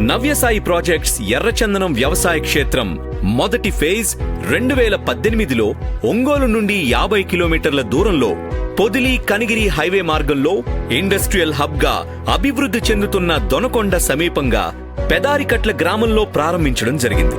Navyasai projects ఎర్రచందనం వ్యవసాయ క్షేత్రం మొదటి ఫేజ్ 2018లో ఒంగోలు నుండి 50 కిలోమీటర్ల దూరంలో పొదిలి కనిగిరి హైవే మార్గంలో ఇండస్ట్రియల్ హబ్ గా అభివృద్ధి చెందుతున్న దొనకొండ సమీపంగా పెదారికట్ల గ్రామంలో ప్రారంభించడం జరిగింది.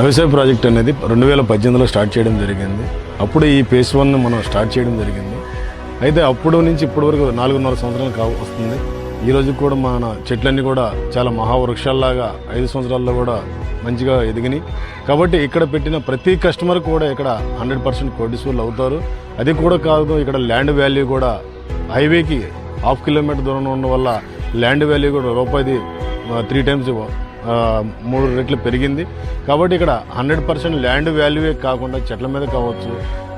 నవ్యసాయి ప్రాజెక్ట్ అనేది 2018లో స్టార్ట్ చేయడం జరిగింది. అప్పుడు ఈ ఫేజ్ 1 మనం స్టార్ట్ చేయడం జరిగింది. అయితే అప్పుడు నుంచి ఇప్పటి వరకు 4.5 సంవత్సరాలు వస్తుంది. ఈ రోజు కూడా మన చెట్లన్నీ కూడా చాలా మహావృక్షాల్లాగా 5 సంవత్సరాల్లో కూడా మంచిగా ఎదిగినాయి. కాబట్టి ఇక్కడ పెట్టిన ప్రతి కస్టమర్ కూడా ఇక్కడ 100% కోటీశ్వరులు అవుతారు. అది కూడా కాదు, ఇక్కడ ల్యాండ్ వాల్యూ కూడా హైవేకి 1/2 కిలోమీటర్ దూరంలో ఉండడం వల్ల ల్యాండ్ వాల్యూ కూడా రూపాయిది 3 టైమ్స్ 3 రెట్లు పెరిగింది. కాబట్టి ఇక్కడ 100% ల్యాండ్ వాల్యూవే కాకుండా చెట్ల మీద కావచ్చు,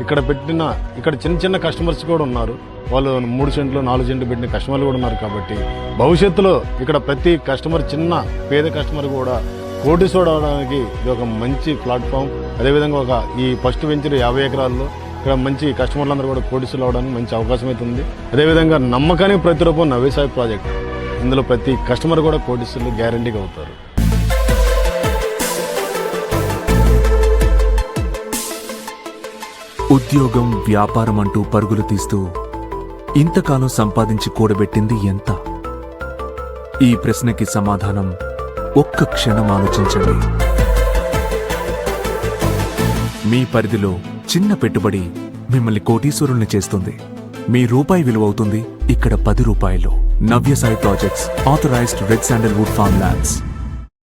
ఇక్కడ చిన్న చిన్న కస్టమర్స్ కూడా ఉన్నారు. వాళ్ళు 3 సెంట్లు 4 సెంట్లు పెట్టిన కస్టమర్లు కూడా ఉన్నారు. కాబట్టి భవిష్యత్తులో ఇక్కడ ప్రతి కస్టమర్, చిన్న పేద కస్టమర్ కూడా కోటీశ్వరుడు అవడానికి ఇది ఒక మంచి ప్లాట్ఫామ్. అదేవిధంగా ఈ ఫస్ట్ వెంచర్ 50 ఎకరాల్లో ఇక్కడ మంచి కస్టమర్లందరూ కూడా కోటీశ్వరులు అవడానికి మంచి అవకాశం అవుతుంది. అదేవిధంగా నమ్మకానికి ప్రతిరూపం నవ్యసాయి ప్రాజెక్ట్. ఇందులో ప్రతి కస్టమర్ కూడా కోటీశ్వరులు గ్యారంటీగా అవుతారు. ఉద్యోగం, వ్యాపారం అంటూ పరుగులు తీస్తూ ఇంతకాలం సంపాదించి కూడబెట్టింది ఎంత? ఈ ప్రశ్నకి సమాధానం ఒక్క క్షణం ఆలోచించండి. మీ పరిధిలో చిన్న పెట్టుబడి మిమ్మల్ని కోటీశ్వరుల్ని చేస్తుంది. మీ రూపాయి విలువ అవుతుంది ఇక్కడ 10 రూపాయలు. Navyasai projects, authorised red sandalwood farm lands.